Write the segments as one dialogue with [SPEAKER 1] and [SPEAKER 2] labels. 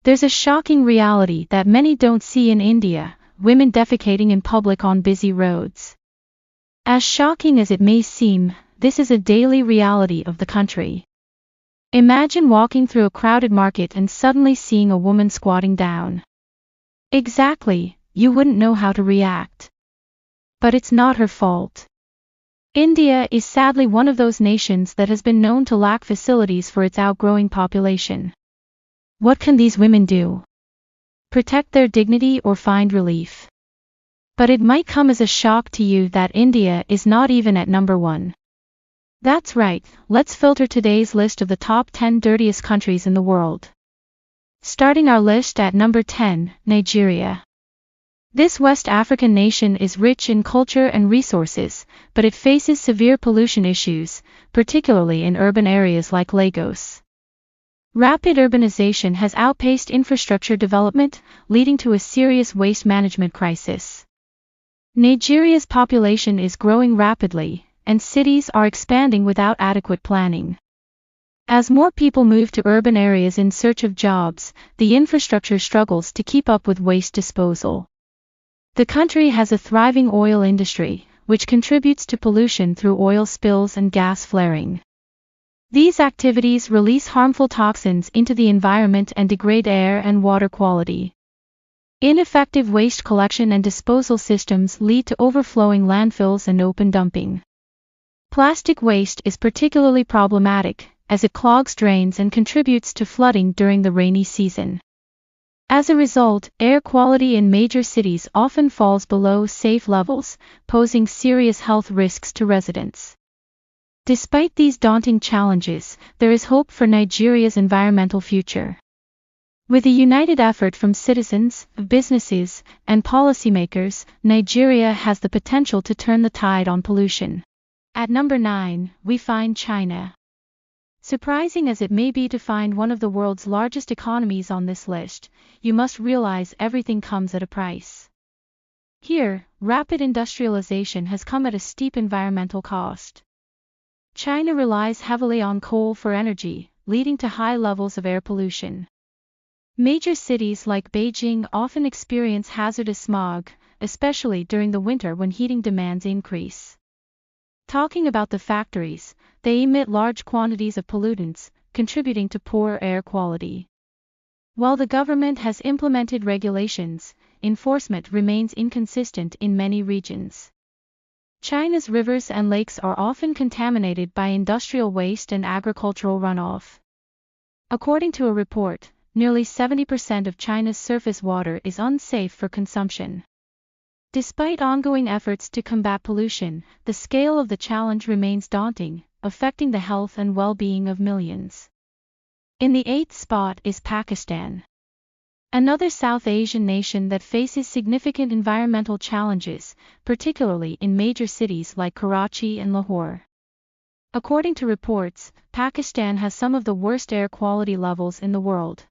[SPEAKER 1] There's a shocking reality that many don't see in India: women defecating in public on busy roads. As shocking as it may seem, this is a daily reality of the country. Imagine walking through a crowded market and suddenly seeing a woman squatting down. Exactly, you wouldn't know how to react. But it's not her fault. India is sadly one of those nations that has been known to lack facilities for its outgrowing population. What can these women do? Protect their dignity or find relief? But it might come as a shock to you that India is not even at number 1. That's right, let's filter today's list of the top 10 dirtiest countries in the world. Starting our list at number 10, Nigeria. This West African nation is rich in culture and resources, but it faces severe pollution issues, particularly in urban areas like Lagos. Rapid urbanization has outpaced infrastructure development, leading to a serious waste management crisis. Nigeria's population is growing rapidly, and cities are expanding without adequate planning. As more people move to urban areas in search of jobs, the infrastructure struggles to keep up with waste disposal. The country has a thriving oil industry, which contributes to pollution through oil spills and gas flaring. These activities release harmful toxins into the environment and degrade air and water quality. Ineffective waste collection and disposal systems lead to overflowing landfills and open dumping. Plastic waste is particularly problematic, as it clogs drains and contributes to flooding during the rainy season. As a result, air quality in major cities often falls below safe levels, posing serious health risks to residents. Despite these daunting challenges, there is hope for Nigeria's environmental future. With a united effort from citizens, businesses, and policymakers, Nigeria has the potential to turn the tide on pollution. At number 9, we find China. Surprising as it may be to find one of the world's largest economies on this list, you must realize everything comes at a price. Here, rapid industrialization has come at a steep environmental cost. China relies heavily on coal for energy, leading to high levels of air pollution. Major cities like Beijing often experience hazardous smog, especially during the winter when heating demands increase. Talking about the factories, they emit large quantities of pollutants, contributing to poor air quality. While the government has implemented regulations, enforcement remains inconsistent in many regions. China's rivers and lakes are often contaminated by industrial waste and agricultural runoff. According to a report, nearly 70% of China's surface water is unsafe for consumption. Despite ongoing efforts to combat pollution, the scale of the challenge remains daunting, affecting the health and well-being of millions. In the 8th spot is Pakistan. Another South Asian nation that faces significant environmental challenges, particularly in major cities like Karachi and Lahore. According to reports, Pakistan has some of the worst air quality levels in the world.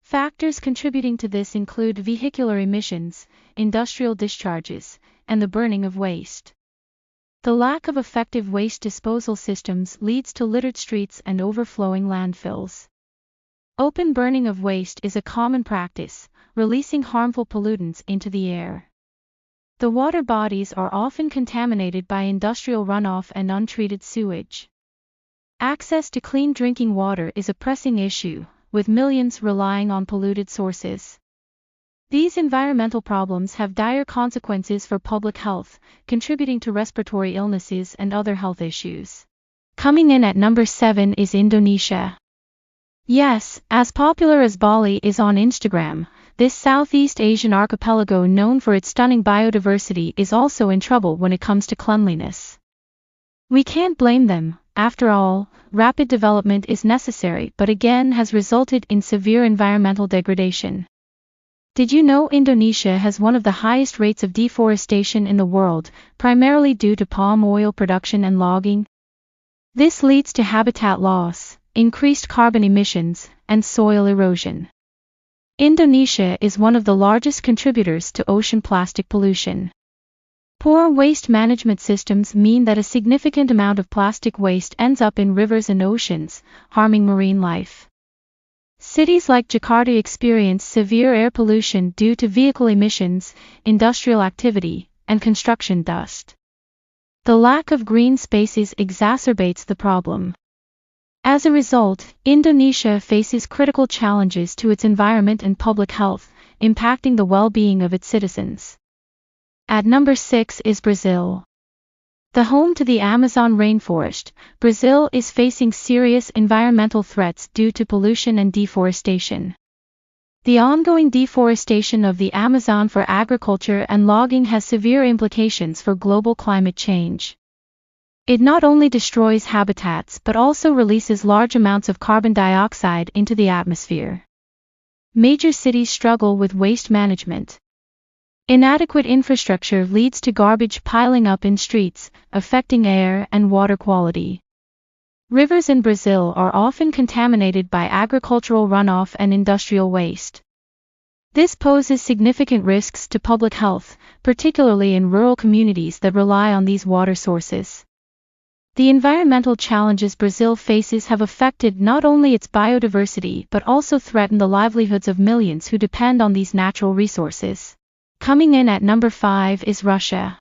[SPEAKER 1] Factors contributing to this include vehicular emissions, industrial discharges, and the burning of waste. The lack of effective waste disposal systems leads to littered streets and overflowing landfills. Open burning of waste is a common practice, releasing harmful pollutants into the air. The water bodies are often contaminated by industrial runoff and untreated sewage. Access to clean drinking water is a pressing issue, with millions relying on polluted sources. These environmental problems have dire consequences for public health, contributing to respiratory illnesses and other health issues. Coming in at number 7 is Indonesia. Yes, as popular as Bali is on Instagram, this Southeast Asian archipelago known for its stunning biodiversity is also in trouble when it comes to cleanliness. We can't blame them. After all, rapid development is necessary but again has resulted in severe environmental degradation. Did you know Indonesia has one of the highest rates of deforestation in the world, primarily due to palm oil production and logging? This leads to habitat loss, increased carbon emissions, and soil erosion. Indonesia is one of the largest contributors to ocean plastic pollution. Poor waste management systems mean that a significant amount of plastic waste ends up in rivers and oceans, harming marine life. Cities like Jakarta experience severe air pollution due to vehicle emissions, industrial activity, and construction dust. The lack of green spaces exacerbates the problem. As a result, Indonesia faces critical challenges to its environment and public health, impacting the well-being of its citizens. At number 6 is Brazil. The home to the Amazon rainforest, Brazil is facing serious environmental threats due to pollution and deforestation. The ongoing deforestation of the Amazon for agriculture and logging has severe implications for global climate change. It not only destroys habitats but also releases large amounts of carbon dioxide into the atmosphere. Major cities struggle with waste management. Inadequate infrastructure leads to garbage piling up in streets, affecting air and water quality. Rivers in Brazil are often contaminated by agricultural runoff and industrial waste. This poses significant risks to public health, particularly in rural communities that rely on these water sources. The environmental challenges Brazil faces have affected not only its biodiversity but also threaten the livelihoods of millions who depend on these natural resources. Coming in at number 5 is Russia.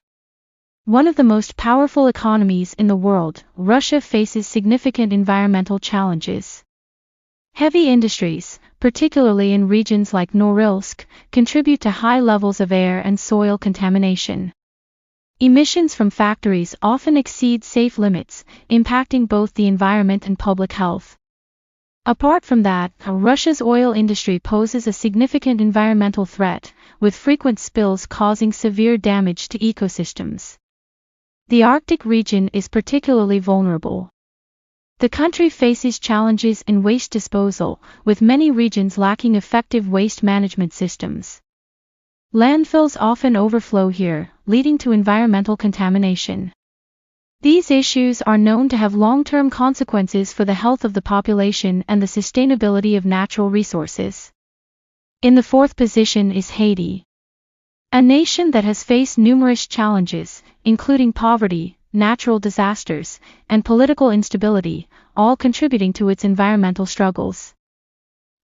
[SPEAKER 1] One of the most powerful economies in the world, Russia faces significant environmental challenges. Heavy industries, particularly in regions like Norilsk, contribute to high levels of air and soil contamination. Emissions from factories often exceed safe limits, impacting both the environment and public health. Apart from that, Russia's oil industry poses a significant environmental threat, with frequent spills causing severe damage to ecosystems. The Arctic region is particularly vulnerable. The country faces challenges in waste disposal, with many regions lacking effective waste management systems. Landfills often overflow here, leading to environmental contamination. These issues are known to have long-term consequences for the health of the population and the sustainability of natural resources. In the 4th position is Haiti. A nation that has faced numerous challenges, including poverty, natural disasters, and political instability, all contributing to its environmental struggles.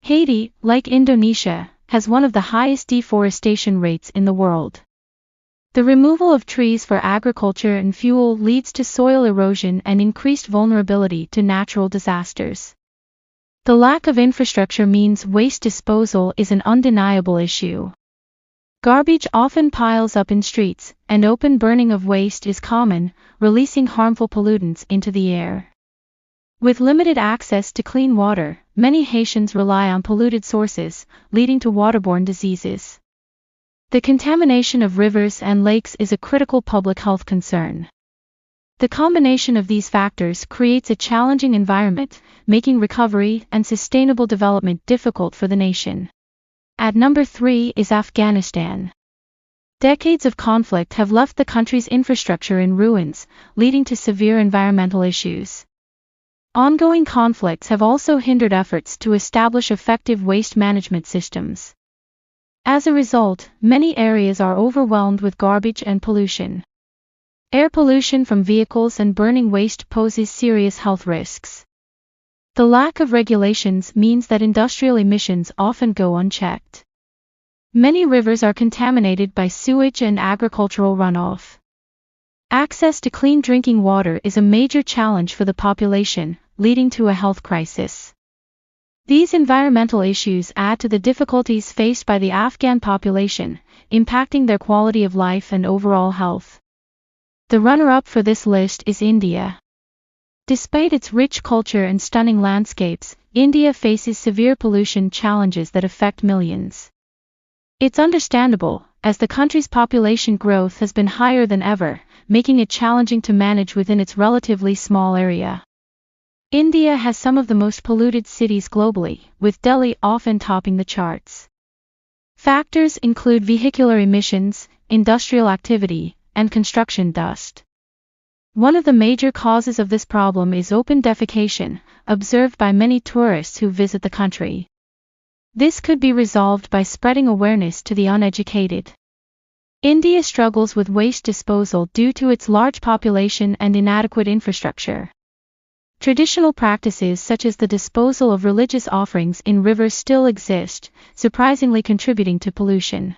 [SPEAKER 1] Haiti, like Indonesia, has one of the highest deforestation rates in the world. The removal of trees for agriculture and fuel leads to soil erosion and increased vulnerability to natural disasters. The lack of infrastructure means waste disposal is an undeniable issue. Garbage often piles up in streets, and open burning of waste is common, releasing harmful pollutants into the air. With limited access to clean water, many Haitians rely on polluted sources, leading to waterborne diseases. The contamination of rivers and lakes is a critical public health concern. The combination of these factors creates a challenging environment, making recovery and sustainable development difficult for the nation. At number 3 is Afghanistan. Decades of conflict have left the country's infrastructure in ruins, leading to severe environmental issues. Ongoing conflicts have also hindered efforts to establish effective waste management systems. As a result, many areas are overwhelmed with garbage and pollution. Air pollution from vehicles and burning waste poses serious health risks. The lack of regulations means that industrial emissions often go unchecked. Many rivers are contaminated by sewage and agricultural runoff. Access to clean drinking water is a major challenge for the population, leading to a health crisis. These environmental issues add to the difficulties faced by the Afghan population, impacting their quality of life and overall health. The runner-up for this list is India. Despite its rich culture and stunning landscapes, India faces severe pollution challenges that affect millions. It's understandable, as the country's population growth has been higher than ever, making it challenging to manage within its relatively small area. India has some of the most polluted cities globally, with Delhi often topping the charts. Factors include vehicular emissions, industrial activity, and construction dust. One of the major causes of this problem is open defecation, observed by many tourists who visit the country. This could be resolved by spreading awareness to the uneducated. India struggles with waste disposal due to its large population and inadequate infrastructure. Traditional practices such as the disposal of religious offerings in rivers still exist, surprisingly contributing to pollution.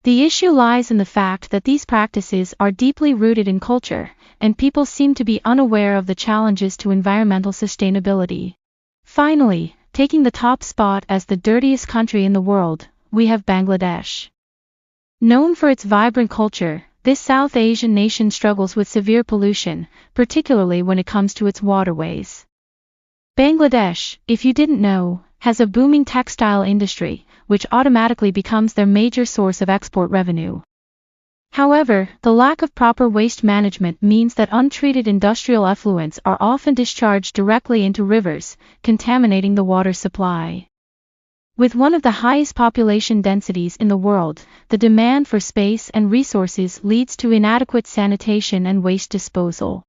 [SPEAKER 1] The issue lies in the fact that these practices are deeply rooted in culture, and people seem to be unaware of the challenges to environmental sustainability. Finally, taking the top spot as the dirtiest country in the world, we have Bangladesh. Known for its vibrant culture, this South Asian nation struggles with severe pollution, particularly when it comes to its waterways. Bangladesh, if you didn't know, has a booming textile industry, which automatically becomes their major source of export revenue. However, the lack of proper waste management means that untreated industrial effluents are often discharged directly into rivers, contaminating the water supply. With one of the highest population densities in the world, the demand for space and resources leads to inadequate sanitation and waste disposal.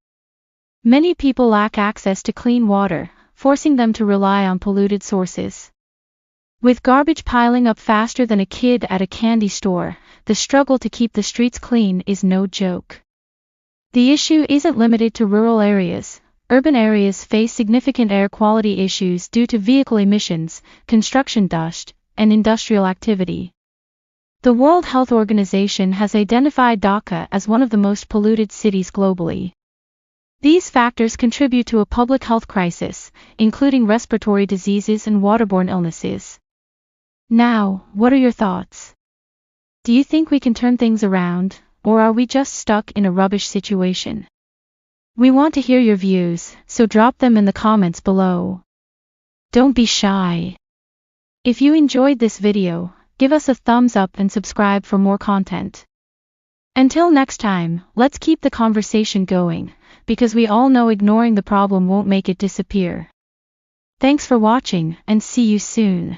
[SPEAKER 1] Many people lack access to clean water, forcing them to rely on polluted sources. With garbage piling up faster than a kid at a candy store, the struggle to keep the streets clean is no joke. The issue isn't limited to rural areas. Urban areas face significant air quality issues due to vehicle emissions, construction dust, and industrial activity. The World Health Organization has identified Dhaka as one of the most polluted cities globally. These factors contribute to a public health crisis, including respiratory diseases and waterborne illnesses. Now, what are your thoughts? Do you think we can turn things around, or are we just stuck in a rubbish situation? We want to hear your views, so drop them in the comments below. Don't be shy. If you enjoyed this video, give us a thumbs up and subscribe for more content. Until next time, let's keep the conversation going, because we all know ignoring the problem won't make it disappear. Thanks for watching, and see you soon.